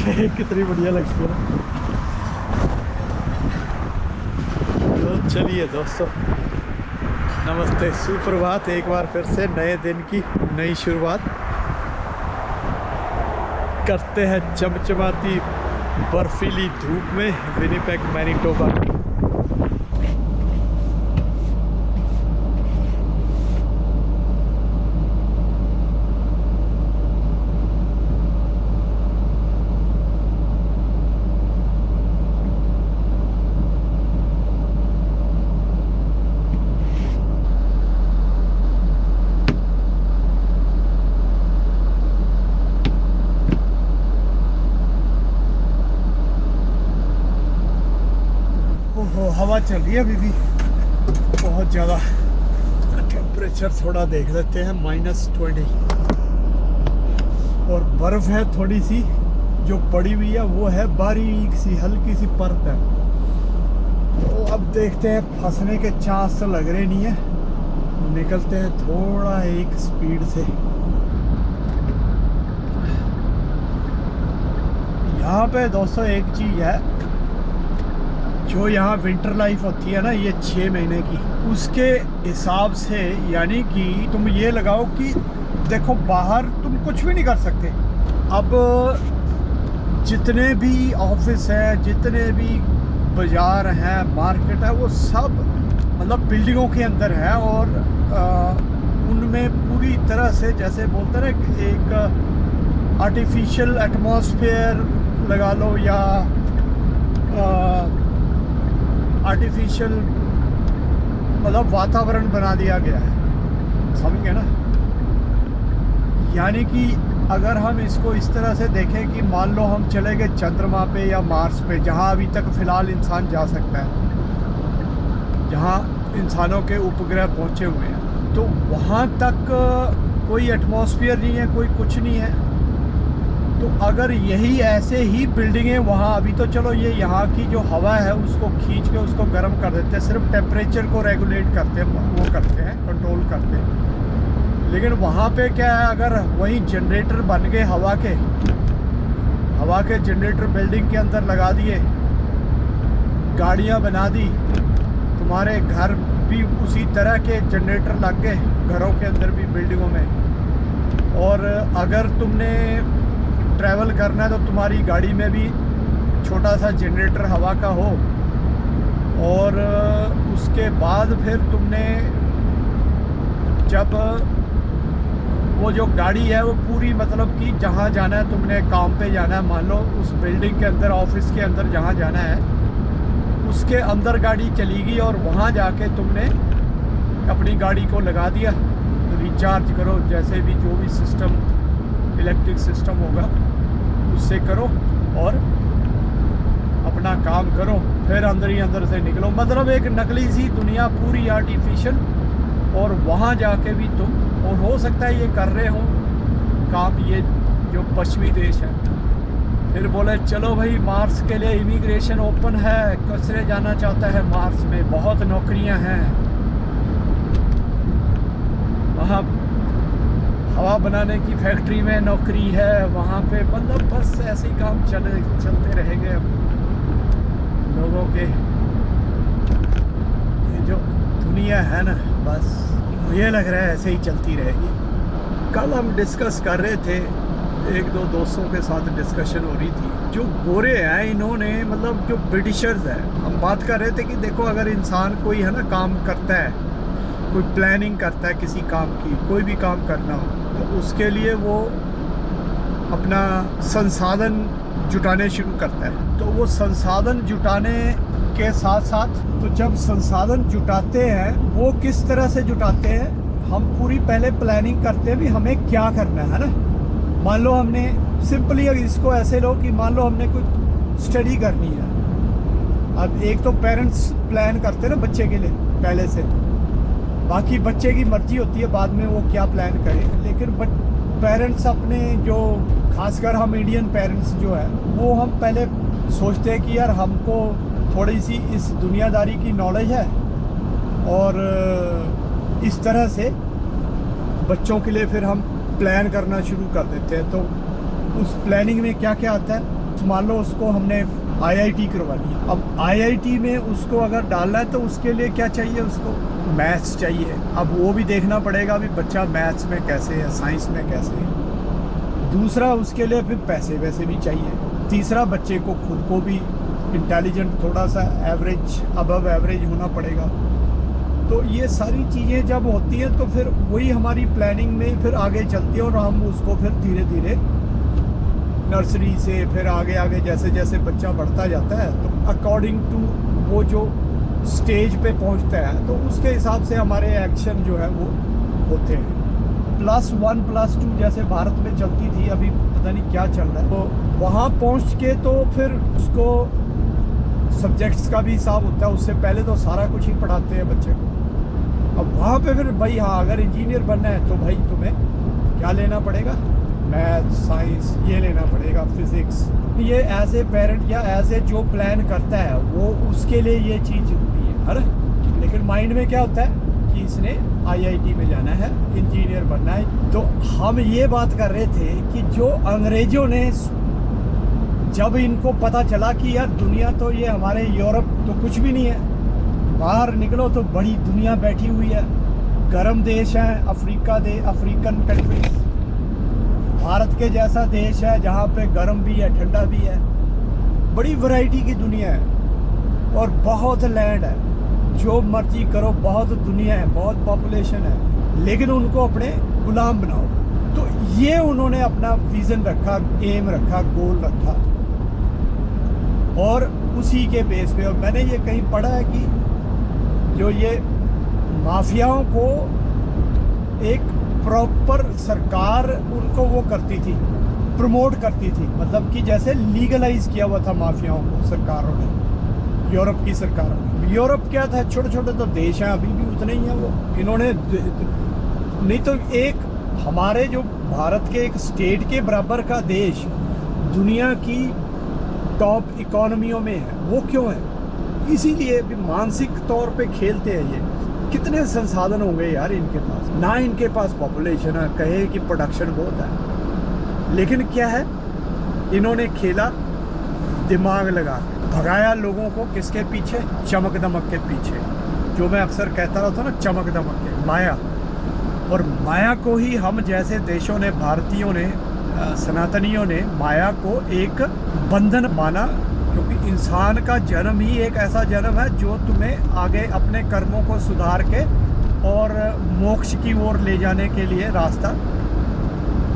कितनी बढ़िया लगती है। तो चलिए दोस्तों, नमस्ते, सुप्रभात। एक बार फिर से नए दिन की नई शुरुआत करते हैं चमचमाती बर्फीली धूप में विनिपेग मैनिटोबा की। हवा चल रही है अभी भी बहुत ज़्यादा। टेम्परेचर थोड़ा देख लेते हैं, -20। और बर्फ़ है थोड़ी सी जो पड़ी हुई है, वो है बारीक सी हल्की सी परत है। तो अब देखते हैं, फंसने के चांस तो लग रहे नहीं है। निकलते हैं थोड़ा एक स्पीड से। यहाँ पे दोस्तों एक चीज़ है, जो यहाँ विंटर लाइफ होती है ना, ये 6 महीने की, उसके हिसाब से यानी कि तुम ये लगाओ कि देखो बाहर तुम कुछ भी नहीं कर सकते। अब जितने भी ऑफिस हैं, जितने भी बाज़ार हैं, मार्केट है, वो सब मतलब बिल्डिंगों के अंदर है। और उनमें पूरी तरह से जैसे बोलते हैं ना, एक आर्टिफिशियल एटमॉस्फेयर लगा लो या आर्टिफिशियल मतलब वातावरण बना दिया गया है, समझ गए ना। यानी कि अगर हम इसको इस तरह से देखें कि मान लो हम चले गए चंद्रमा पे या मार्स पे, जहाँ अभी तक फ़िलहाल इंसान जा सकता है, जहाँ इंसानों के उपग्रह पहुँचे हुए हैं, तो वहाँ तक कोई एटमॉस्फेयर नहीं है, कोई कुछ नहीं है। तो अगर यही ऐसे ही बिल्डिंगें वहाँ, अभी तो चलो ये यहाँ की जो हवा है उसको खींच के उसको गर्म कर देते हैं, सिर्फ टेम्परेचर को रेगुलेट करते हैं, वो करते हैं, कंट्रोल करते हैं। लेकिन वहाँ पे क्या है, अगर वही जनरेटर बन गए हवा के जनरेटर बिल्डिंग के अंदर लगा दिए, गाड़ियाँ बना दी, तुम्हारे घर भी उसी तरह के जनरेटर लग गए घरों के अंदर भी, बिल्डिंगों में। और अगर तुमने ट्रैवल करना है तो तुम्हारी गाड़ी में भी छोटा सा जनरेटर हवा का हो। और उसके बाद फिर तुमने जब वो जो गाड़ी है वो पूरी मतलब कि जहाँ जाना है, तुमने काम पे जाना है, मान लो उस बिल्डिंग के अंदर, ऑफिस के अंदर जहाँ जाना है, उसके अंदर गाड़ी चलेगी और वहाँ जाके तुमने अपनी गाड़ी को लगा दिया, रिचार्ज करो, जैसे भी जो भी सिस्टम इलेक्ट्रिक सिस्टम होगा उससे करो और अपना काम करो, फिर अंदर ही अंदर से निकलो। मतलब एक नकली सी दुनिया, पूरी आर्टिफिशियल। और वहाँ जाके भी तुम, और हो सकता है ये कर रहे हो काम, ये जो पश्चिमी देश है, फिर बोले चलो भाई मार्स के लिए इमिग्रेशन ओपन है, कसरे जाना चाहता है मार्स में, बहुत नौकरियां हैं वहाँ, हवा बनाने की फैक्ट्री में नौकरी है वहाँ पे। मतलब बस ऐसे ही काम चलते रहेंगे अब लोगों के। ये जो दुनिया है ना, बस मुझे लग रहा है ऐसे ही चलती रहेगी। कल हम डिस्कस कर रहे थे, एक दो दोस्तों के साथ डिस्कशन हो रही थी, जो गोरे हैं इन्होंने, मतलब जो ब्रिटिशर्स हैं, हम बात कर रहे थे कि देखो अगर इंसान कोई है ना काम करता है, कोई प्लानिंग करता है किसी काम की, कोई भी काम करना हो, तो उसके लिए वो अपना संसाधन जुटाने शुरू करता है। तो वो संसाधन जुटाने के साथ साथ, तो जब संसाधन जुटाते हैं वो किस तरह से जुटाते हैं, हम पूरी पहले प्लानिंग करते हैं भी हमें क्या करना है ना। मान लो हमने सिंपली इसको ऐसे लो कि मान लो हमने कुछ स्टडी करनी है। अब एक तो पेरेंट्स प्लान करते हैं ना बच्चे के लिए पहले से, बाकी बच्चे की मर्जी होती है बाद में वो क्या प्लान करे। लेकिन पेरेंट्स अपने, जो खासकर हम इंडियन पेरेंट्स जो है, वो हम पहले सोचते हैं कि यार हमको थोड़ी सी इस दुनियादारी की नॉलेज है, और इस तरह से बच्चों के लिए फिर हम प्लान करना शुरू कर देते हैं। तो उस प्लानिंग में क्या क्या आता है, मान लो उसको हमने आईआईटी करवा ली, अब आईआईटी में उसको अगर डालना है तो उसके लिए क्या चाहिए, उसको मैथ्स चाहिए। अब वो भी देखना पड़ेगा भी बच्चा मैथ्स में कैसे है, साइंस में कैसे है। दूसरा उसके लिए फिर पैसे वैसे भी चाहिए। तीसरा बच्चे को खुद को भी इंटेलिजेंट, थोड़ा सा एवरेज, अबव एवरेज होना पड़ेगा। तो ये सारी चीज़ें जब होती हैं तो फिर वही हमारी प्लानिंग में फिर आगे चलती है और हम उसको फिर धीरे धीरे नर्सरी से फिर आगे आगे जैसे जैसे बच्चा बढ़ता जाता है तो अकॉर्डिंग टू वो जो स्टेज पे पहुंचता है तो उसके हिसाब से हमारे एक्शन जो है वो होते हैं। +1 +2 जैसे भारत में चलती थी, अभी पता नहीं क्या चल रहा है। तो वहाँ पहुँच के तो फिर उसको सब्जेक्ट्स का भी हिसाब होता है, उससे पहले तो सारा कुछ ही पढ़ाते हैं बच्चे को। अब वहाँ पे फिर भाई हाँ, अगर इंजीनियर बनना है तो भाई तुम्हें क्या लेना पड़ेगा, मैथ, साइंस, ये लेना पड़ेगा, फिज़िक्स। ये एज ए पेरेंट या एज ए जो प्लान करता है वो उसके लिए ये चीज़ जरूरी है ना। लेकिन माइंड में क्या होता है कि इसने आईआईटी में जाना है, इंजीनियर बनना है। तो हम ये बात कर रहे थे कि जो अंग्रेज़ों ने जब इनको पता चला कि यार दुनिया तो ये हमारे यूरोप तो कुछ भी नहीं है, बाहर निकलो तो बड़ी दुनिया बैठी हुई है, गर्म देश है, अफ्रीकन कंट्रीज, भारत के जैसा देश है जहाँ पे गर्म भी है, ठंडा भी है, बड़ी वैरायटी की दुनिया है और बहुत लैंड है, जो मर्जी करो, बहुत दुनिया है, बहुत पॉपुलेशन है, लेकिन उनको अपने गुलाम बनाओ। तो ये उन्होंने अपना विज़न रखा, एम रखा, गोल रखा और उसी के बेस पे। और मैंने ये कहीं पढ़ा है कि जो ये माफियाओं को एक प्रॉपर सरकार उनको वो करती थी, प्रमोट करती थी, मतलब कि जैसे लीगलाइज किया हुआ था माफियाओं को सरकारों ने, यूरोप की सरकारों ने। यूरोप क्या था, छोटे छोटे तो देश हैं, अभी भी उतने ही हैं वो। इन्होंने नहीं तो एक हमारे जो भारत के एक स्टेट के बराबर का देश दुनिया की टॉप इकोनॉमियों में है। वो क्यों है? इसीलिए भी मानसिक तौर पे खेलते हैं ये। कितने संसाधन होंगे यार इनके पास, ना इनके पास पॉपुलेशन है, कहे कि प्रोडक्शन बहुत है, लेकिन क्या है, इन्होंने खेला दिमाग लगा के, भगाया लोगों को किसके पीछे, चमक दमक के पीछे। जो मैं अक्सर कहता रहता ना, चमक दमक के, माया। और माया को ही हम जैसे देशों ने, भारतीयों ने, सनातनियों ने माया को एक बंधन माना, क्योंकि इंसान का जन्म ही एक ऐसा जन्म है जो तुम्हें आगे अपने कर्मों को सुधार के और मोक्ष की ओर ले जाने के लिए रास्ता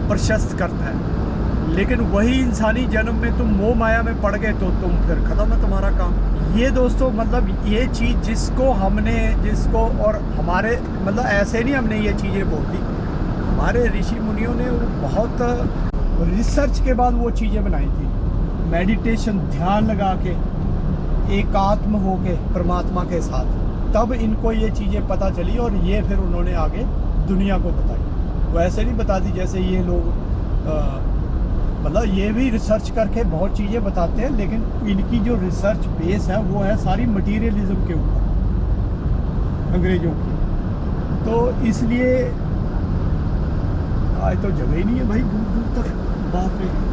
प्रशस्त करता है। लेकिन वही इंसानी जन्म में तुम मोह माया में पड़ गए तो तुम फिर खत्म है तुम्हारा काम। ये दोस्तों मतलब ये चीज़ जिसको और हमारे मतलब ऐसे नहीं हमने ये चीज़ें बोल दी, हमारे ऋषि मुनियों ने बहुत रिसर्च के बाद वो चीज़ें बनाई थी। मेडिटेशन, ध्यान लगा के, एकात्म हो के परमात्मा के साथ, तब इनको ये चीज़ें पता चली और ये फिर उन्होंने आगे दुनिया को बताई। वो ऐसे नहीं बता दी जैसे ये लोग मतलब ये भी रिसर्च करके बहुत चीज़ें बताते हैं, लेकिन इनकी जो रिसर्च बेस है वो है सारी मटीरियलिज्म के ऊपर, अंग्रेज़ों की। तो इसलिए आज तो जगह ही नहीं है भाई दूर दूर तक, बाप रे।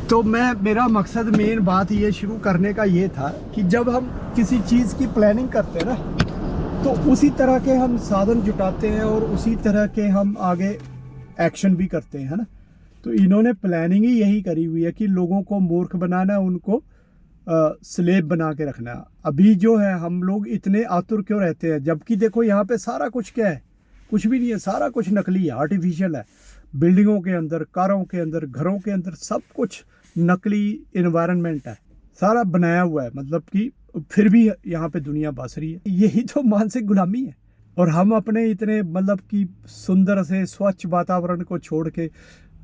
तो मेरा मकसद, मेन बात ये शुरू करने का ये था कि जब हम किसी चीज़ की प्लानिंग करते हैं ना, तो उसी तरह के हम साधन जुटाते हैं और उसी तरह के हम आगे एक्शन भी करते हैं, है ना। तो इन्होंने प्लानिंग ही यही करी हुई है कि लोगों को मूर्ख बनाना, उनको स्लेब बना के रखना। अभी जो है हम लोग इतने आतुर क्यों रहते हैं, जबकि देखो यहाँ पे सारा कुछ क्या है, कुछ भी नहीं है, सारा कुछ नकली है, आर्टिफिशियल है। बिल्डिंगों के अंदर, कारों के अंदर, घरों के अंदर सब कुछ नकली इन्वायरमेंट है, सारा बनाया हुआ है। मतलब कि फिर भी यहाँ पे दुनिया बस रही है। यही तो मानसिक गुलामी है। और हम अपने इतने मतलब कि सुंदर से स्वच्छ वातावरण को छोड़ के,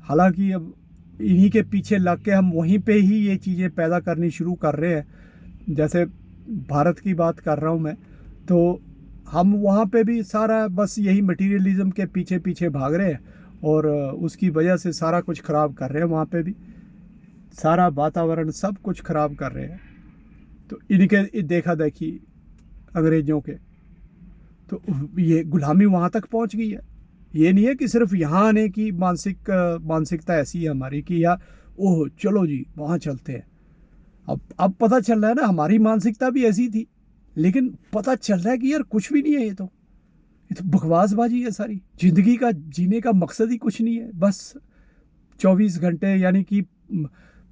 हालांकि अब इन्हीं के पीछे लग के हम वहीं पे ही ये चीज़ें पैदा करनी शुरू कर रहे हैं। जैसे भारत की बात कर रहा हूँ मैं, तो हम वहाँ पे भी सारा बस यही मटीरियलिज्म के पीछे पीछे भाग रहे हैं। और उसकी वजह से सारा कुछ ख़राब कर रहे हैं। वहाँ पे भी सारा वातावरण सब कुछ ख़राब कर रहे हैं। तो इनके देखा देखी अंग्रेज़ों के, तो ये गुलामी वहाँ तक पहुँच गई है। ये नहीं है कि सिर्फ यहाँ आने की मानसिकता ऐसी है हमारी कि या ओह चलो जी वहाँ चलते हैं। अब पता चल रहा है ना, हमारी मानसिकता भी ऐसी थी, लेकिन पता चल रहा है कि यार कुछ भी नहीं है, ये तो बकवासबाजी है सारी। ज़िंदगी का जीने का मकसद ही कुछ नहीं है, बस 24 घंटे यानी कि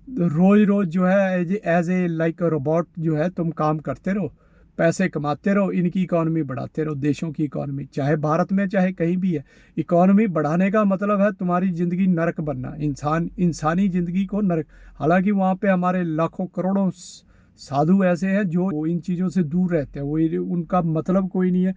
रोज़ रोज़ जो है एज ए लाइक रोबोट जो है तुम काम करते रहो, पैसे कमाते रहो, इनकी इकॉनमी बढ़ाते रहो, देशों की इकॉनमी, चाहे भारत में चाहे कहीं भी है। इकॉनमी बढ़ाने का मतलब है तुम्हारी ज़िंदगी नरक बनना, इंसानी ज़िंदगी को नरक। हालांकि वहाँ पे हमारे लाखों करोड़ों साधु ऐसे हैं जो इन चीज़ों से दूर रहते हैं, वो उनका मतलब कोई नहीं है,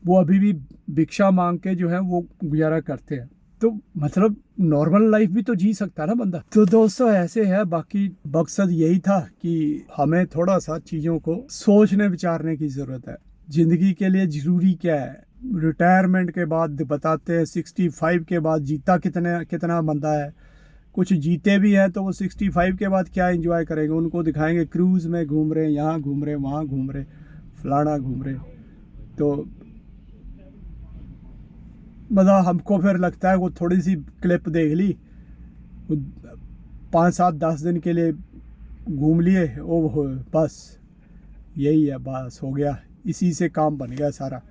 वो अभी भी भिक्षा मांग के जो है वो गुजारा करते हैं। तो मतलब नॉर्मल लाइफ भी तो जी सकता है ना बंदा। तो दोस्तों ऐसे है, बाकी मकसद यही था कि हमें थोड़ा सा चीज़ों को सोचने विचारने की ज़रूरत है। ज़िंदगी के लिए ज़रूरी क्या है, रिटायरमेंट के बाद बताते हैं 65 के बाद जीता कितना बंदा है। कुछ जीते भी हैं तो वो 65 के बाद क्या एंजॉय करेंगे, उनको दिखाएंगे क्रूज़ में घूम रहे, यहाँ घूम रहे, वहाँ घूम रहे, फलाना घूम रहे। तो मतलब हमको फिर लगता है वो थोड़ी सी क्लिप देख ली, 5-7-10 दिन के लिए घूम लिए, ओ बस यही है, बस हो गया, इसी से काम बन गया सारा।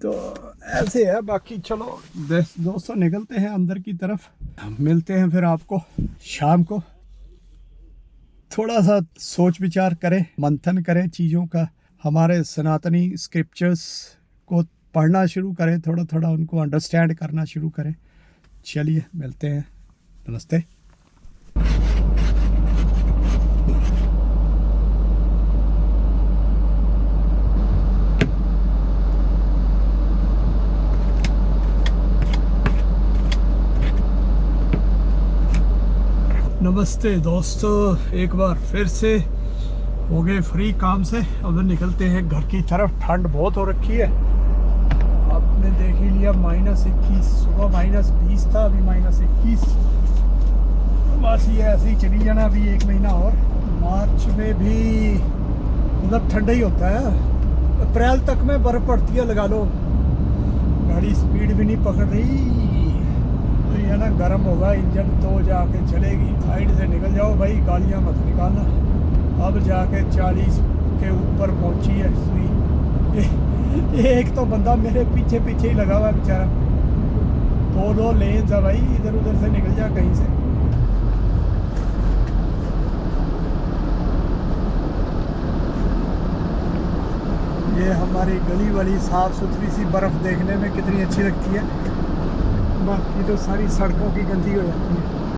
तो ऐसे है। बाकी चलो दोस्तों निकलते हैं अंदर की तरफ, मिलते हैं फिर आपको शाम को। थोड़ा सा सोच विचार करें, मंथन करें चीज़ों का, हमारे सनातनी स्क्रिप्चर्स को पढ़ना शुरू करें, थोड़ा थोड़ा उनको अंडरस्टैंड करना शुरू करें। चलिए मिलते हैं, नमस्ते। नमस्ते दोस्तों, एक बार फिर से हो गए फ्री काम से, अब निकलते हैं घर की तरफ। ठंड बहुत हो रखी है, आपने देख ही लिया, -21, सुबह -20 था, अभी -21। बस ये ऐसे ही चली जाना अभी 1 महीना और। मार्च में भी मतलब ठंडा ही होता है, अप्रैल तक में बर्फ़ पड़ती है, लगा लो। गाड़ी स्पीड भी नहीं पकड़ रही, तो ये ना गर्म होगा इंजन तो जाके चलेगी। साइड से निकल जाओ भाई, गालियाँ मत निकालना। अब जाके 40 के ऊपर पहुंची है सुई। एक तो बंदा मेरे पीछे ही लगा हुआ है बेचारा, 2 लेन्स है भाई, इधर उधर से निकल जा कहीं से। ये हमारी गली वाली साफ़ सुथरी सी बर्फ़ देखने में कितनी अच्छी लगती है, बाकी तो सारी सड़कों की गंदी हो जाती है।